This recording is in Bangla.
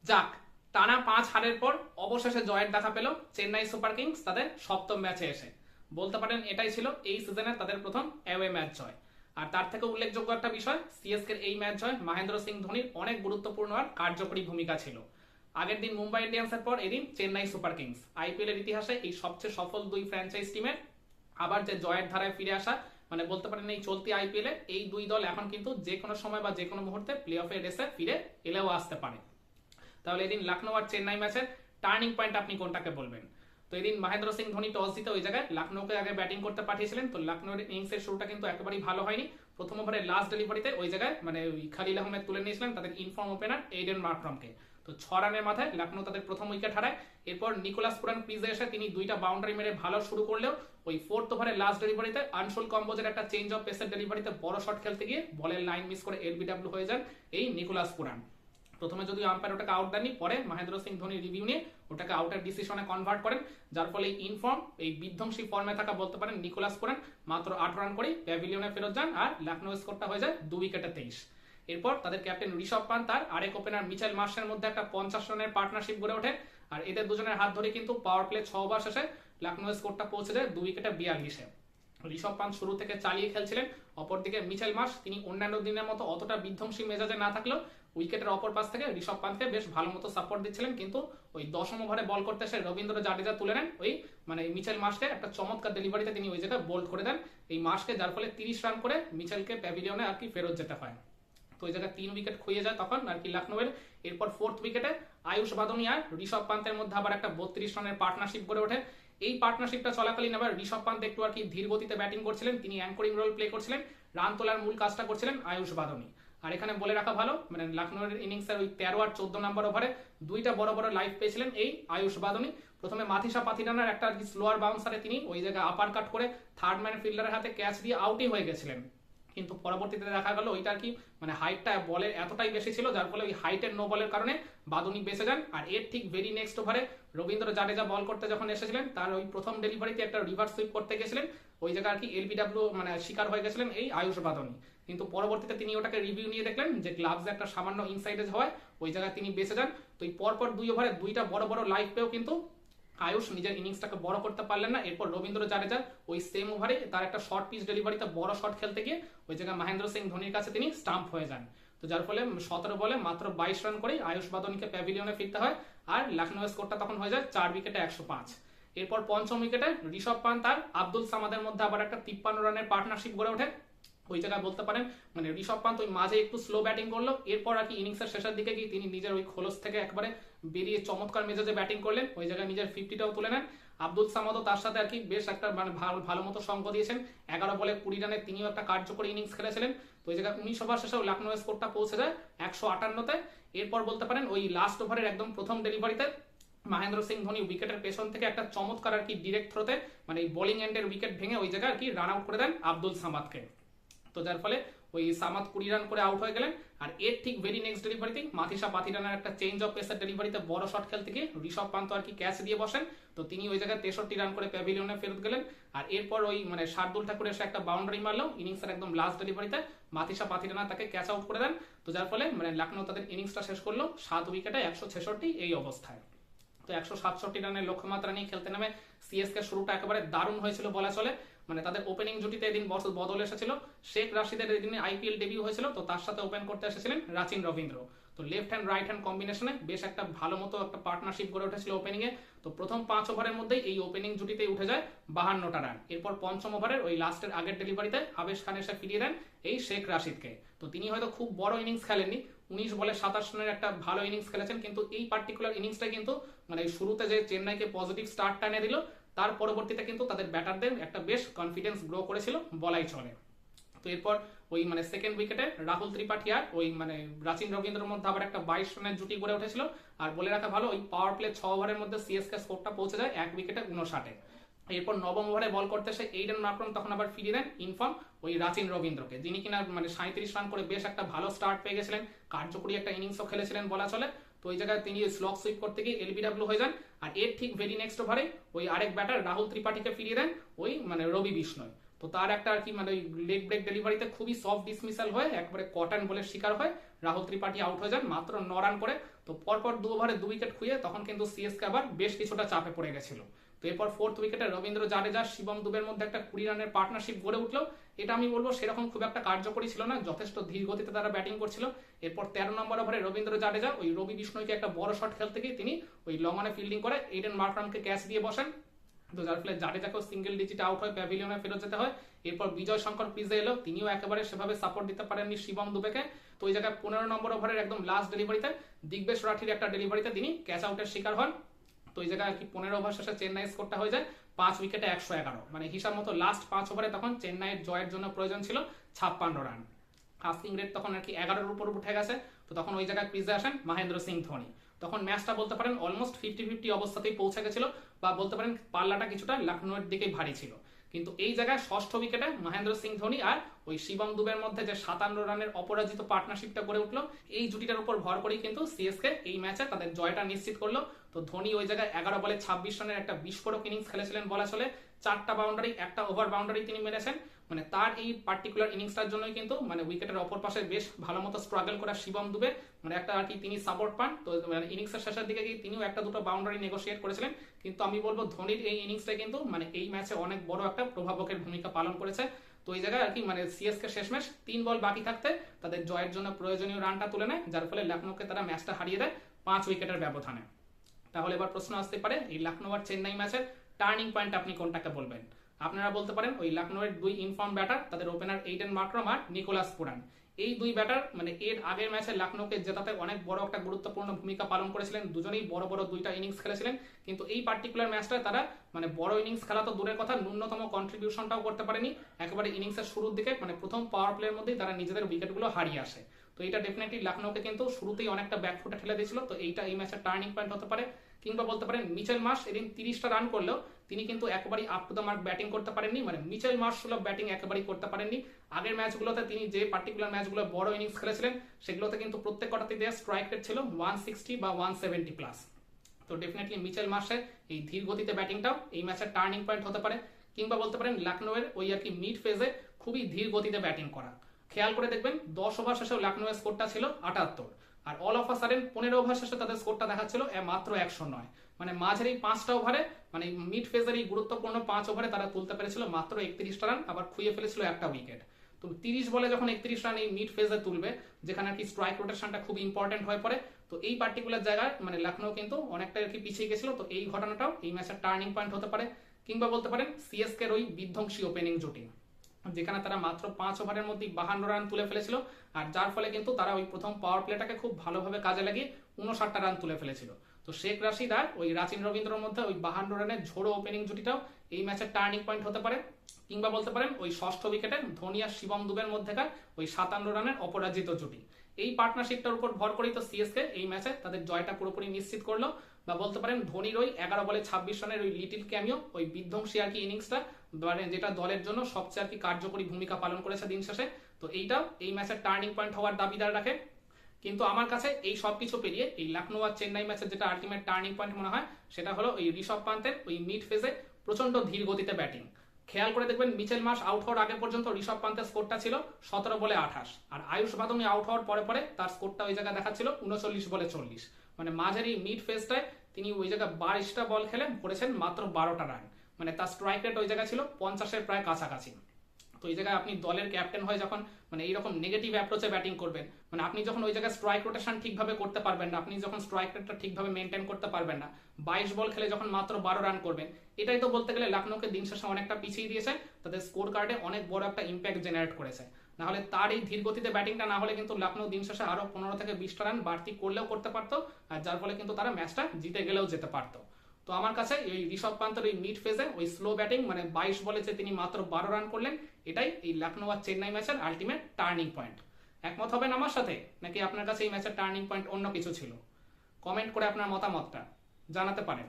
যাক, টানা 5 হারের পর অবশেষে জয়ের দেখা পেল চেন্নাই সুপার কিংস তাদের সপ্তম ম্যাচে এসে। বলতে পারেন এটাই ছিল এই সিজনের তাদের প্রথম অ্যাওয়ে ম্যাচ জয়। আর তার থেকে উল্লেখযোগ্য একটা বিষয়, সিএসকের এই ম্যাচ জয় মহেন্দ্র সিং ধোনির অনেক গুরুত্বপূর্ণ আর কার্যকরী ভূমিকা ছিল। আগের দিন মুম্বাই ইন্ডিয়ান্সের পর এদিন চেন্নাই সুপার কিংস, আইপিএল এর ইতিহাসে এই সবচেয়ে সফল দুই ফ্র্যাঞ্চাইজ টিমের আবার যে জয়ের ধারায় ফিরে আসা, মানে বলতে পারেন এই চলতি আইপিএল এ এই দুই দল এখন কিন্তু যে কোনো সময় বা যে কোনো মুহূর্তে প্লে অফের রেসে ফিরে এলেও আসতে পারে। তাহলে এদিন লখনৌ আর চেন্নাই ম্যাচের টার্নিং পয়েন্ট আপনি কোনটাকে বলবেন? তো এদিন মহেন্দ্র সিং ধোনি টস জিতে ওই জায়গায় লখনৌকে আগে ব্যাটিং করতে পাঠিয়েছিলেন। তো লখনৌর ইনিংসের শুরুটা কিন্তু একেবারেই ভালো হয়নি। প্রথম ওভারের লাস্ট ডেলিভারিতে ওই জায়গায় মানে খালিল আহমেদ তুলে নিয়েছিলেন তাদের ইনফর্ম ওপেনার এইডেন মার্ক্রামকে। তো 6 রানের মাথায় লখনৌ তাদের প্রথম উইকেট হারায়। এরপর নিকোলাস পুরান ক্রিজে এসে তিনি দুইটা বাউন্ডারি মেরে ভালো শুরু করলেও ওই ফোর্থ ওভারের লাস্ট ডেলিভারিতে আনসুল কম্বোজের একটা চেঞ্জ অফ পেসের ডেলিভারিতে বড় শট খেলতে গিয়ে বলের লাইন মিস করে এলবিডব্লিউ হয়ে যান এই নিকোলাস পুরান। প্রথমে যদিও আম্পায়ার ওটাকে আউট দেননি, পরে মহেন্দ্র সিং ধোনি রিভিউ নিয়ে ওটাকে আউটের ডিসিশনে কনভার্ট করেন, যার ফলে ইনফর্ম এই বিধ্বংসী ফর্মে থাকা বলতে পারেন নিকোলাস পুরান মাত্র 8 রান করেই প্যাভিলিয়নে ফেরত যান আর লখনৌ স্কোরটা হয়ে যায় 2 উইকেটে 23। এরপর তাদের ক্যাপ্টেন ঋষভ পান্ত তার আরেক ওপেনার মিচেল মার্শের মধ্যে একটা 50 রানের পার্টনারশিপ গড়ে ওঠে। আর এদের দুজনের হাত ধরে কিন্তু পাওয়ার প্লে 6 ওভার শেষে লখনৌ স্কোরটা পৌঁছে যায় 2 উইকেটে 42-এ। ঋষভ পান্ত শুরু থেকে চালিয়ে খেলছিলেন। অপরদিকে মিচেল মার্শ তিনি অন্যান্য দিনের মতো অতটা বিধ্বংসী মেজাজে না থাকলেও উইকেটের অপর পাশ থেকে ঋষভ পান্তকে বেশ ভালো মতো সাপোর্ট দিচ্ছিলেন। কিন্তু ওই 10ম ওভারে বল করতে এসে রবীন্দ্র জাডেজা তুলে নেন ওই মানে মিচেল মার্শকে একটা চমৎকার ডেলিভারিতে তিনি ওই জায়গায় বোল্ড করে দেন এই মার্শকে, যার ফলে 30 রান করে মিচেলকে প্যাভিলিয়নে আর কি ফেরত যেতে হয়। তো ওই জায়গায় 3 উইকেট খুইয়ে যায় তখন আর কি লখনৌয়ের। এরপর ফোর্থ উইকেটে আয়ুষ বাদনি আর ঋষভ পান্তের মধ্যে আবার একটা 32 রানের পার্টনারশিপ গড়ে ওঠে। এই পার্টনারশিপটা চলাকালীন আবার ঋষভ পান্ত একটু আর কি ধীর গতিতে ব্যাটিং করছিলেন, তিনি অ্যাঙ্করিং রোল প্লে করছিলেন, রান তোলার মূল কাজটা করছিলেন আয়ুষ বাদনি। আর এখানে বলে রাখা ভালো, মানে লখনৌয়ের ইনিংসের ওই 13 আর 14 নম্বর ওভারে দুইটা বড় বড় লাইফ পেয়েছিলেন এই আয়ুষ বাদনি। প্রথমে মাথিসা পাথিরানার একটা স্লোয়ার বাউন্সারে তিনি ওই জায়গায় আপার কাট করে থার্ড ম্যান ফিল্ডারের হাতে ক্যাচ দিয়ে আউটই হয়ে গেছিলেন। কিন্তু পরবর্তীতে দেখা গেল ওইটা কি মানে হাইটটা বলের এতটাই বেশি ছিল, যার ফলে ওই হাইটের নো বলের কারণে বাদুনি বেঁচে যান। আর এর ঠিক ভেরি নেক্সট ওভারে রবীন্দ্র জাডেজা বল করতে যখন এসেছিলেন তার ওই প্রথম ডেলিভারিতে একটা রিভার্স সুইপ করতে গেছিলেন, ওই জায়গায় আর কি এলবিডব্লিউ মানে শিকার হয়ে গেছিলেন এই আয়ুষ বাদনি। কিন্তু পরবর্তীতে তিনি ওটাকে রিভিউ নিয়ে দেখলেন যে গ্লাভসে একটা সামান্য ইনসাইডেজ হওয়ায় ওই জায়গায় তিনি বেঁচে যান। তো এই পরপর 2 ওভারে দুইটা বড় বড় লাইফ পেয়েও কিন্তু আয়ুষ নিজের ইনিংসটাকে বড় করতে পারলেন না। এরপর রবীন্দ্র জাডেজা ওই সেম ওভারে তার একটা শর্ট পিচ ডেলিভারিতে বড় শট খেলতে গিয়ে ওই জায়গায় মহেন্দ্র সিং ধোনির কাছে তিনি স্টাম্প হয়ে যান। তো যার ফলে 17 বলে মাত্র 22 রান করেই আয়ুষ বাদনীকে প্যাভিলিয়নে ফিরতে হয় আর লখনৌ স্কোরটা তখন হয়ে যায় 4 উইকেটে 105। এরপর পঞ্চম উইকেটে ঋষভ পান্ত আর আব্দুল সামাদের মধ্যে আবার একটা 53 রানের পার্টনারশিপ গড়ে ওঠে। ওই জায়গায় বলতে পারেন মানে ঋষভ পান্ত ওই মাঝে একটু স্লো ব্যাটিং করলো, এরপর আর কি ইনিংসের শেষের দিকে গিয়ে তিনি নিজের ওই খোলস থেকে একবারে বেরিয়ে চমৎকার মেজাজে ব্যাটিং করলেন, ওই জায়গায় নিজের 50টাও তুলে নেন। আব্দুল সামাদও তার সাথে আর কি বেশ একটা মানে ভালো মতো সঙ্গ দিয়েছেন। 11 বলে 20 রানে তিনিও একটা কার্যকরী ইনিংস খেলেছিলেন। তো ওই জায়গায় 19 ওভার শেষেও লখনৌ স্কোরটা পৌঁছে যায় 158-তে। এরপর বলতে পারেন ওই লাস্ট ওভারের একদম প্রথম ডেলিভারিতে মহেন্দ্র সিং ধোনি উইকেটের পেছন থেকে একটা চমৎকার আর কি ডিরেক্ট থ্রোতে মানে বোলিং এন্ডের উইকেট ভেঙে ওই জায়গায় আর কি রান আউট করে দেন আব্দুল সামাদকে। তো যার ফলে ওই সামাদ 20 রান করে আউট হয়ে গেলেন। আর এর ঠিক ভেরি নেক্সট ডেলিভারিতে মাথিসা পাথিরানার একটা চেঞ্জ অফ পেসার ডেলিভারিতে বড় শট খেলতে গিয়ে ঋষভ পান্ত আর কি ক্যাচ দিয়ে বসেন। তো তিনি ওই জায়গায় 63 রান করে প্যাভিলিয়নে ফেরত গেলেন। আর এরপর ওই মানে শার্দুল ঠাকুর এসে একটা বাউন্ডারি মারলো ইনিংসের একদম লাস্ট ডেলিভারিতে মাথিসা পাথিরানা তাকে ক্যাচ আউট করে দেন। তো যার ফলে মানে লখনৌ তাদের ইনিংসটা শেষ করলো 7 উইকেটে 166 এই অবস্থায়। তো 167 রানের লক্ষ্যমাত্রা নিয়ে খেলতে নামে সিএসকে শুরুটা একেবারে দারুণ হয়েছিল বলা চলে। মানে তাদের ওপেনিং জুটিতে এদিন বদল এসেছিল, শেখ রাশিদের এদিন আইপিএল ডেবিউ হয়েছিল, তো তার সাথে ওপেন করতে এসেছিলেন রাচিন রবীন্দ্র। তো লেফট হ্যান্ড রাইট হ্যান্ড কম্বিনেশনে বেশ একটা ভালো মতো একটা পার্টনারশিপ গড়ে উঠেছিল ওপেনিং এ। তো প্রথম 5 ওভারের মধ্যেই এই ওপেনিং জুটিতে উঠে যায় 52টা রান। এরপর পঞ্চম ওভারের ওই লাস্টের আগের ডেলিভারিতে আবেশ খান এসে ফিরিয়ে দেন এই শেখ রাশিদকে। তো তিনি হয়তো খুব বড় ইনিংস খেলেননি, 19 বলে 27 রানের একটা ভালো ইনিংস খেলেছেন, কিন্তু এই পার্টিকুলার ইনিংসটা কিন্তু মানে শুরুতে যে চেন্নাইকে পজিটিভ স্টার্টটা এনে দিল তার পরবর্তীতে কিন্তু তাদের ব্যাটারদের একটা বেশ কনফিডেন্স গ্রো করেছিল বলাই চলে। তো এরপর ওই মানে সেকেন্ড উইকেটে রাহুল ত্রিপাঠী আর ওই মানে রাচিন রবীন্দ্রের মধ্যে আবার একটা 22 রানের জুটি গড়ে উঠেছিল। আর বলে রাখা ভালো ওই পাওয়ার প্লে 6 ওভারের মধ্যে সিএসকে স্কোরটা পৌঁছে যায় 1 উইকেটে 59-এ। এরপর নবম ওভারে বল করতে এসে এইডেন মার্ক্রাম তখন আবার ফিরিয়ে দেন ইনফর্ম ওই রাচিন রবীন্দ্রকে, যিনি কিনা মানে 37 রান করে বেশ একটা ভালো স্টার্ট পেয়ে গেছিলেন, কার্যকরী একটা ইনিংসও খেলেছিলেন বলা চলে। তো ওই জায়গায় তিনি স্লক সুইপ করতে গিয়ে এলবিডব্লিউ হয়ে যান। আর এর ঠিক ভেরি নেক্সট ওভারে ওই আরেক ব্যাটার রাহুল ত্রিপাঠীকে ফিরিয়ে দেন ওই মানে রবি বিষ্ণয়। তো তার একটা আর কি মানে লেগ ব্রেক ডেলিভারিতে খুবই সফট ডিসমিসাল হয়ে একবারে কটন বলে শিকার হয় রাহুল ত্রিপাঠী আউট হয়ে যান মাত্র 9 রান করে। তো পরপর 2 ওভারে 2 উইকেট খুঁয়ে তখন কিন্তু সিএসকে আবার বেশ কিছুটা চাপে পড়ে গেছিল। তো এরপর 4th উইকেটে রবীন্দ্র জাডেজা শিবম দুবের মধ্যে একটা 20 রানের পার্টনারশিপ গড়ে উঠলো। এটা আমি বলবো সেরকম খুব একটা কার্যকরী ছিল না, যথেষ্ট ধীর গতিতে তারা ব্যাটিং করছিল। এরপর 13 নম্বর ওভারে রবীন্দ্র জাডেজা ওই রবি বিষ্ণয়কে একটা বড় শট খেলতে গিয়ে তিনি ওই লং অনে ফিল্ডিং করে এইডেন মার্করামকে ক্যাচ দিয়ে বসেন। তো যার ফলে জাডেজাকেও সিঙ্গেল ডিজিটে আউট হয়ে প্যাভিলিয়নে ফেরত যেতে হয়। এরপর বিজয় শঙ্কর ক্রিজে এলো, তিনিও একেবারে সেভাবে সাপোর্ট দিতে পারেননি শিবম দুবেকে। তো ওই জায়গায় 15 নম্বর ওভারের একদম লাস্ট ডেলিভারিতে দিগ্বেশ রাঠির একটা ডেলিভারিতে তিনি ক্যাচ আউটের শিকার হন। তো এই জায়গায় আর কি 15 ওভার শেষে চেন্নাই স্কোরটা হয়ে যায় 5 উইকেটে 111। মানে হিসাব মতো লাস্ট 5 ওভারে তখন চেন্নাইয়ের জয়ের জন্য প্রয়োজন ছিল 56 রান। আস্কিং রেট তখন আর কি 11-এর উপর উঠে গেছে। তো তখন ওই জায়গায় ক্রিজে আসেন মহেন্দ্র সিং ধোনি। তখন ম্যাচটা বলতে পারেন অলমোস্ট 50-50 অবস্থাতেই পৌঁছে গেছিল, বা বলতে পারেন পাল্লাটা কিছুটা লখনৌয়ের দিকেই ভারী ছিল। কিন্তু এই জায়গায় 6ষ্ঠ উইকেটে মহেন্দ্র সিং ধোনি আর ওই শিবম দুবের মধ্যে যে 57 রানের অপরাজিত পার্টনারশিপটা গড়ে উঠলো, এই জুটিটার উপর ভর করেই কিন্তু সিএসকে এই ম্যাচে তাদের জয়টা নিশ্চিত করলো। তো ধোনি ওই জায়গায় 11 বলে 26 রানের একটা বিস্ফোরক ইনিংস খেলেছিলেন বলা চলে। 4টা বাউন্ডারি, একটা ওভার বাউন্ডারি তিনি মেরেছেন। মানে তার এই পার্টিকুলার ইনিংসটার জন্যই কিন্তু মানে উইকেটের অপর পাশে বেশ ভালো মতো স্ট্রাগল করা শিবম দুবে মানে একটা আর কি তিনি সাপোর্ট পান। তো ইনিংসের শেষের দিকে গিয়ে তিনিও একটা দুটো বাউন্ডারি নেগোসিয়েট করেছিলেন। কিন্তু আমি বলবো ধোনির এই ইনিংসটা কিন্তু মানে এই ম্যাচে অনেক বড় একটা প্রভাবকের ভূমিকা পালন করেছে। তো এই জায়গায় আর কি মানে সিএসকে শেষমেশ 3 বল বাকি থাকতে তাদের জয়ের জন্য প্রয়োজনীয় রানটা তুলে নেয়, যার ফলে লখনৌকে তারা ম্যাচটা হারিয়ে দেয় 5 উইকেটের ব্যবধানে। তাহলে এবার প্রশ্ন আসতে পারে এই লখনৌ আর চেন্নাই ম্যাচের টার্নিং পয়েন্ট আপনি কোনটাকে বলবেন? আপনারা বলতে পারেন ওই লখনৌয়ের 2 ইনফর্ম ব্যাটার, তাদের ওপেনার এইডেন মার্করাম আর নিকোলাস পুরান। এই 2 ব্যাটার মানে এর আগের ম্যাচে লখনৌকে জেতাতে অনেক বড় একটা গুরুত্বপূর্ণ ভূমিকা পালন করেছিলেন। দুজনেই বড় বড় 2টা ইনিংস খেলেছিলেন। কিন্তু এই পার্টিকুলার ম্যাচটায় তারা মানে বড় ইনিংস খেলা তো দূরের কথা, ন্যূনতম কন্ট্রিবিউশনটাও করতে পারেনি। একেবারে ইনিংসের শুরুর দিকে মানে প্রথম পাওয়ার প্লের মধ্যেই তারা নিজেদের উইকেটগুলো হারিয়ে আসে। তো এটা ডেফিনেটলি লখনৌকে কিন্তু শুরুতেই অনেকটা ব্যাকফুটে ঠেলে দিয়েছিল। তো এইটা এই ম্যাচের টার্নিং পয়েন্ট হতে পারে। কিংবা বলতে পারেন মিচেল মার্শ এদিন 30টা রান করলেও তিনি কিন্তু একেবারেই up to the mark batting করতে পারেননি। মানে মিচেল মার্শ সুলভ ব্যাটিং একেবারেই করতে পারেননি। আগের ম্যাচগুলোতে তিনি যে পার্টিকুলার ম্যাচগুলো বড় ইনিংস খেলেছিলেন সেগুলোতে কিন্তু প্রত্যেক কটাতেই দেওয়া স্ট্রাইক রেট ছিল 160 বা 170 প্লাস। তো ডেফিনেটলি মিচেল মার্শের এই ধীর গতিতে ব্যাটিংটাও এই ম্যাচের টার্নিং পয়েন্ট হতে পারে। কিংবা বলতে পারেন লখনৌয়ের ওই আর কি মিড ফেজে খুবই ধীর গতিতে ব্যাটিং করা। খেয়াল করে দেখবেন 10 ওভার শেষেও লখনৌয়ের স্কোরটা ছিল 78, আর all of a sudden 15 over শেষে তাদের স্কোরটা দেখাচ্ছিল মাত্র 109। মানে মাঝের এই 5টা ওভারে মানে মিড ফেজের এই গুরুত্বপূর্ণ 5 ওভারে তারা তুলতে পেরেছিল মাত্র 31টা রান, আবার খুইয়ে ফেলেছিল একটা উইকেট। তো 30 বলে যখন 31 রান এই মিড ফেজে তুলবে, যেখানে আর কি স্ট্রাইক রোটেশনটা খুব ইম্পর্টেন্ট হয়ে পড়ে, তো এই পার্টিকুলার জায়গায় মানে লখনৌ কিন্তু অনেকটা আর কি পিছিয়ে গেছিল। তো এই ঘটনাটাও এই ম্যাচের টার্নিং পয়েন্ট হতে পারে। কিংবা বলতে পারেন সিএসকে ওই বিধ্বংসী ওপেনিং জুটি, যেখানে তারা মাত্র 5 ওভারের মধ্যে 52 রান তুলে ফেলেছিল, আর যার ফলে কিন্তু তারা ওই প্রথম পাওয়ার প্লেটাকে খুব ভালোভাবে কাজে লাগিয়ে 59টা রান তুলে ফেলেছিল। তো শেখ রাশিদ আর ওই রাচিন রবীন্দ্রর মধ্যে ওই 52 রানের ঝোড়ো ওপেনিং জুটিটাও এই ম্যাচের টার্নিং পয়েন্ট হতে পারে। কিংবা বলতে পারেন ওই 6ষ্ঠ উইকেটে ধোনি আর শিবম দুবের মধ্যেকার ওই 57 রানের অপরাজিত জুটি, এই পার্টনারশিপটার উপর ভর করেই তো সিএসকে এই ম্যাচে তাদের জয়টা পুরোপুরি নিশ্চিত করলো। বা বলতে পারেন ধোনির ওই 11 বলে 26 রানের ওই লিটিল ক্যামিও, ওই বিধ্বংসী আর কি ইনিংসটা, যেটা দলের জন্য সবচেয়ে আর কি কার্যকরী ভূমিকা পালন করেছে দিন শেষে, তো এইটা এই ম্যাচের টার্নিং পয়েন্ট হওয়ার দাবিদার রাখে। কিন্তু আমার কাছে এই সবকিছু পেরিয়ে এই লখনৌ আর চেন্নাই ম্যাচের যেটা আলটিমেট টার্নিং পয়েন্ট মনে হয় সেটা হলো ওই ঋষভ পান্তের ওই মিড ফেজে প্রচন্ড ধীর গতিতে ব্যাটিং। খেয়াল করে দেখবেন মিচেল মার্শ আউট হওয়ার আগে পর্যন্ত ঋষভ পান্তের স্কোরটা ছিল 17 বলে 28, আর আয়ুষ বাদমি আউট হওয়ার পরে পরে তার স্কোরটা ওই জায়গায় দেখাচ্ছিল 39 বলে 40। মানে মাঝের এই মিড ফেজটায় তিনি ওই জায়গায় 22টা বল খেলে করেছেন মাত্র 12টা রান। মানে তার স্ট্রাইক রেট ওই জায়গায় ছিল 50-এর প্রায় কাছাকাছি। তো এই জায়গায় আপনি দলের ক্যাপ্টেন হয়ে যখন মানে এইরকম নেগেটিভ অ্যাপ্রোচে ব্যাটিং করবেন, মানে আপনি যখন ওই জায়গায় স্ট্রাইক রোটেশন ঠিকভাবে করতে পারবেন না, আপনি যখন স্ট্রাইক রেটটা ঠিকভাবে মেনটেন করতে পারবেন না, 22 বল খেলে যখন মাত্র 12 রান করবেন, এটাই তো বলতে গেলে লখনৌকে দিন শেষে অনেকটা পিছিয়ে দিয়েছে, তাদের স্কোর কার্ডে অনেক বড় একটা ইম্প্যাক্ট জেনারেট করেছে। না হলে তার এই ধীর গতিতে ব্যাটিংটা না হলে কিন্তু লখনৌ দিন শেষে আরো 15 থেকে 20টা রান বাড়তি করলেও করতে পারতো, আর যার ফলে কিন্তু তারা ম্যাচটা জিতে গেলেও যেতে পারতো। তো আমার কাছে এই ঋষভ পান্তের ওই মিড ফেজে ওই স্লো ব্যাটিং মানে 22 বলে যে তিনি মাত্র 12 রান করলেন, এটাই এই লখনৌ আর চেন্নাই ম্যাচের আলটিমেট টার্নিং পয়েন্ট। একমত হবেন আমার সাথে, নাকি আপনার কাছে এই ম্যাচের টার্নিং পয়েন্ট অন্য কিছু ছিল? কমেন্ট করে আপনার মতামতটা জানাতে পারেন।